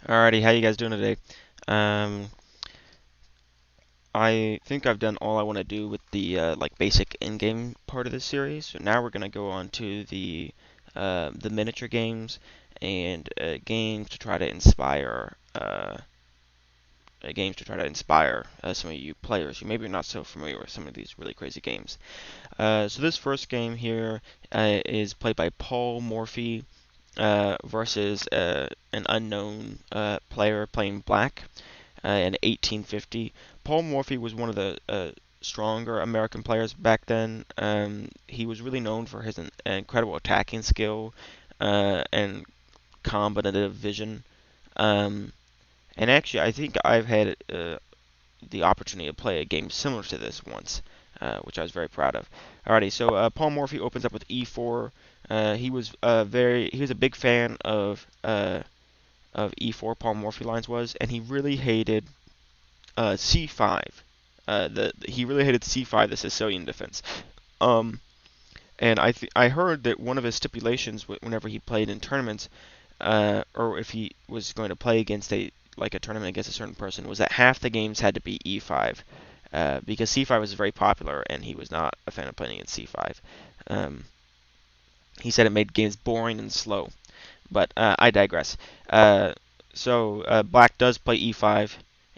Alrighty, how you guys doing today? Um, I think I've done all I want to do with the like basic in-game part of this series. So now we're gonna go on to the miniature games and games to try to inspire some of you players who maybe are not so familiar with some of these really crazy games. So this first game here is played by Paul Morphy versus an unknown player playing black. In 1850. Paul Morphy was one of the stronger American players back then. He was really known for his incredible attacking skill and combinative vision. Um, and actually, I think I've had the opportunity to play a game similar to this once, which I was very proud of. Alrighty, so Paul Morphy opens up with e4. He was a big fan of e4. Paul Morphy lines was, and he really hated C5. He really hated C5, the Sicilian defense. Um, and I heard that one of his stipulations whenever he played in tournaments, or if he was going to play against a tournament against a certain person, was that half the games had to be E5, because C5 was very popular, and he was not a fan of playing against C5. Um, he said it made games boring and slow. But I digress. Black does play e5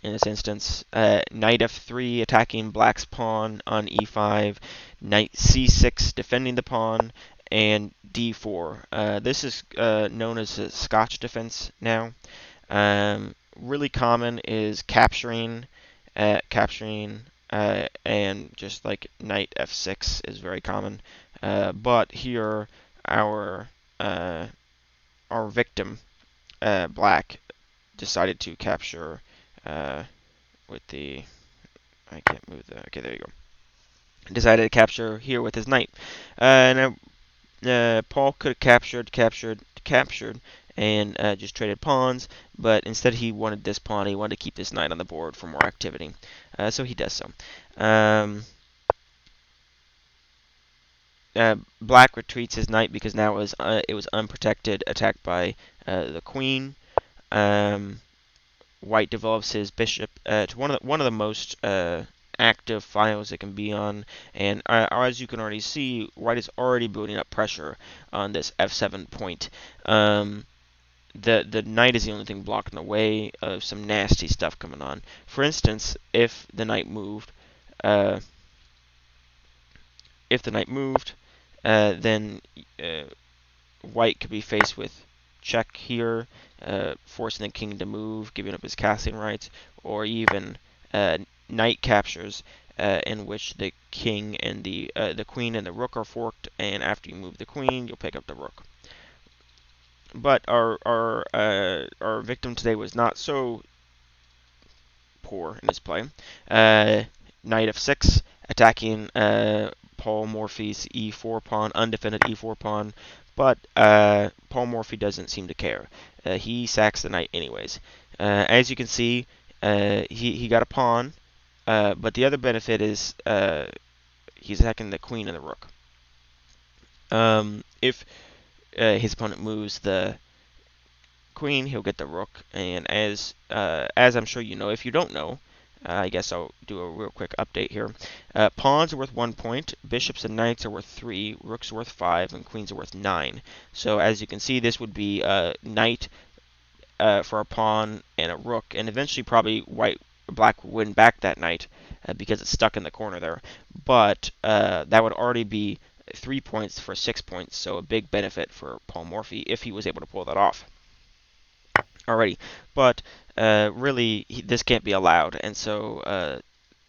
in this instance. Knight f3 attacking black's pawn on e5. Knight c6 defending the pawn. And d4. This is known as a Scotch defense now. Really common is and just like knight f6 is very common. But here our uh, our victim, Black, decided to capture uh, with the. I can't move the. Okay, there you go. Decided to capture here with his knight. Now, Paul could have captured, and just traded pawns, but instead he wanted this pawn. He wanted to keep this knight on the board for more activity. So he does so. Um, Black retreats his knight because now it was unprotected, attacked by the queen. Um, White develops his bishop to one of the most active files it can be on, and as you can already see, White is already building up pressure on this f7 point. The knight is the only thing blocking the way of some nasty stuff coming on. For instance, uh, if the knight moved, then uh, White could be faced with check here, forcing the king to move, giving up his castling rights, or even knight captures, in which the king and the queen and the rook are forked, and after you move the queen, you'll pick up the rook. But our victim today was not so poor in his play. Uh, Knight f6, attacking Paul Morphy's e4 pawn, undefended e4 pawn, but Paul Morphy doesn't seem to care. He sacks the knight anyways. As you can see, he got a pawn, but the other benefit is he's attacking the queen and the rook. If his opponent moves the queen, he'll get the rook, and as I'm sure you know, if you don't know, I guess I'll do a real quick update here. Pawns are worth 1 point, bishops and knights are worth 3, rooks are worth 5, and queens are worth 9. So as you can see, this would be a knight for a pawn and a rook, and eventually probably black would win back that knight because it's stuck in the corner there. But that would already be 3 points for 6 points, so a big benefit for Paul Morphy if he was able to pull that off already. But really, this can't be allowed, and so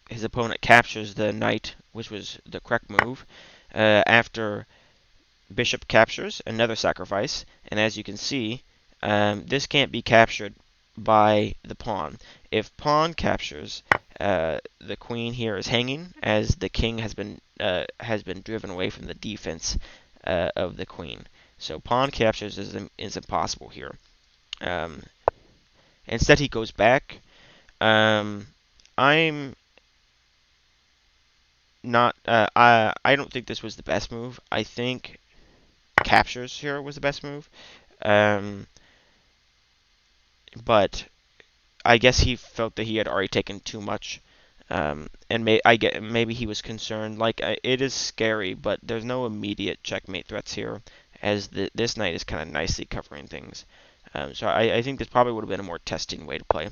his opponent captures the knight, which was the correct move. After bishop captures, another sacrifice, and as you can see, this can't be captured by the pawn. If pawn captures, the queen here is hanging, as the king has been driven away from the defense of the queen. So pawn captures is impossible here. Um, Instead, he goes back. I'm not. I don't think this was the best move. I think captures here was the best move. Um, but I guess he felt that he had already taken too much, and maybe he was concerned. Like it is scary, but there's no immediate checkmate threats here, as this knight is kind of nicely covering things. So I think this probably would have been a more testing way to play,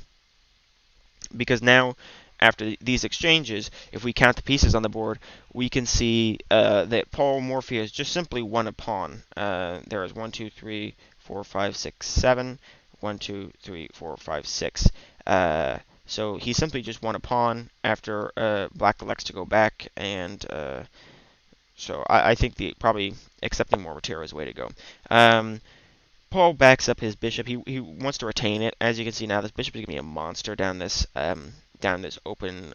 because now after these exchanges, if we count the pieces on the board, we can see that Paul Morphy has just simply won a pawn. There is 1, 2, 3, 4, 5, 6, 7. 1, 2, 3, 4, 5, 6. So he simply just won a pawn after Black elects to go back, and so I think the probably accepting more material is the way to go. Paul backs up his bishop. He wants to retain it. As you can see now, this bishop is going to be a monster down this open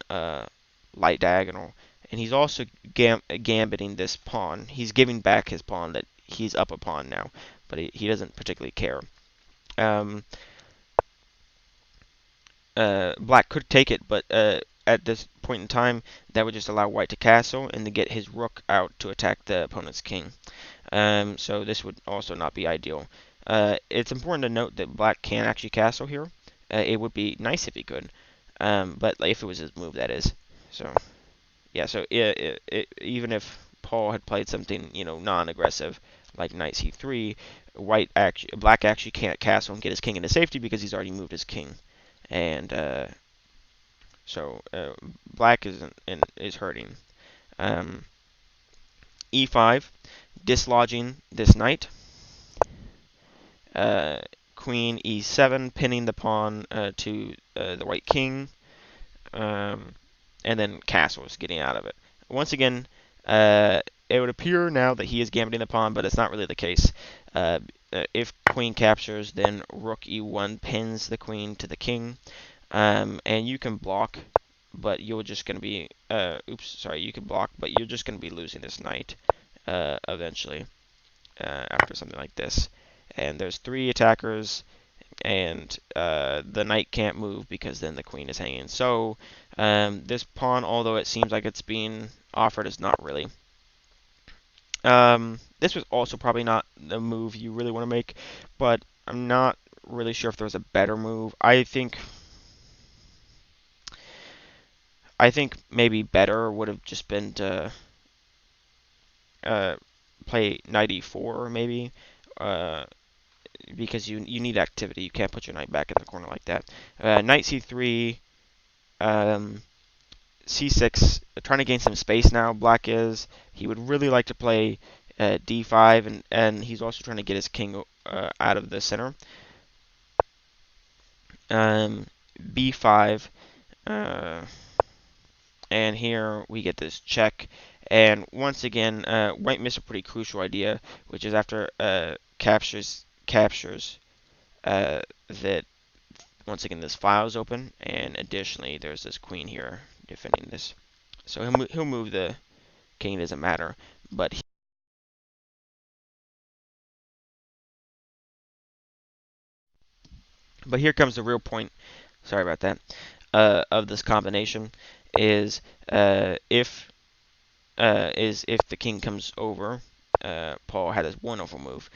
light diagonal, and he's also gambiting this pawn. He's giving back his pawn that he's up a pawn now, but he doesn't particularly care. Um, Black could take it, but at this point in time, that would just allow White to castle and to get his rook out to attack the opponent's king. So this would also not be ideal. It's important to note that Black can actually castle here. It would be nice if he could, but like, if it was his move, that is. So yeah, so even if Paul had played something non-aggressive like Knight C3, Black actually can't castle and get his king into safety because he's already moved his king, and so Black is hurting. Um, E5, dislodging this knight. Uh, Queen E7, pinning the pawn to the white king, and then castles, getting out of it. Once again, it would appear now that he is gambiting the pawn, but it's not really the case. If queen captures, then rook E1 pins the queen to the king, and you can block, but you're just going to be, you can block, but you're just going to be losing this knight eventually after something like this. And there's 3 attackers, and the knight can't move because then the queen is hanging. So this pawn, although it seems like it's being offered, is not really. This was also probably not the move you really want to make, but I'm not really sure if there was a better move. I think maybe better would have just been to play knight e4 maybe, because you need activity. You can't put your knight back in the corner like that. Knight c3, c6, trying to gain some space now. Black is. He would really like to play d5, and he's also trying to get his king out of the center. b5. And here we get this check. And once again, White missed a pretty crucial idea, which is after captures that once again this file is open, and additionally there's this queen here defending this. So he'll move the king. It doesn't matter, but here comes the real point. Sorry about that. Of this combination is if the king comes over. Paul had his wonderful move.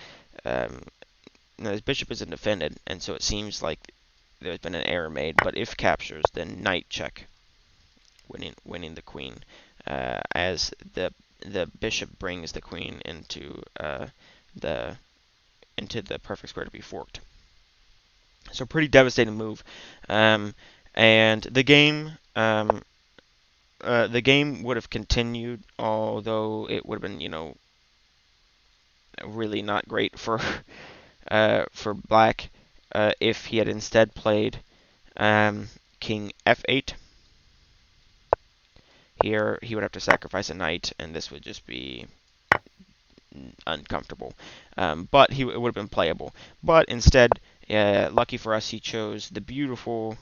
Now his bishop isn't defended, and so it seems like there's been an error made. But if captures, then knight check, winning the queen, as the bishop brings the queen the into the perfect square to be forked. So pretty devastating move, and the game would have continued, although it would have been really not great for Black if he had instead played King F8. Here he would have to sacrifice a knight, and this would just be uncomfortable. But it would have been playable. But instead, lucky for us, he chose the beautiful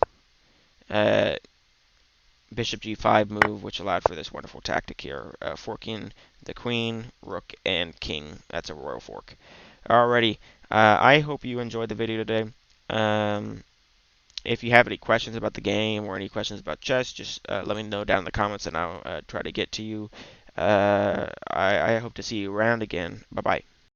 Bishop G5 move, which allowed for this wonderful tactic here, forking the queen, rook, and king. That's a royal fork. Alrighty, I hope you enjoyed the video today. If you have any questions about the game or any questions about chess, just let me know down in the comments, and I'll try to get to you. I hope to see you around again. Bye-bye.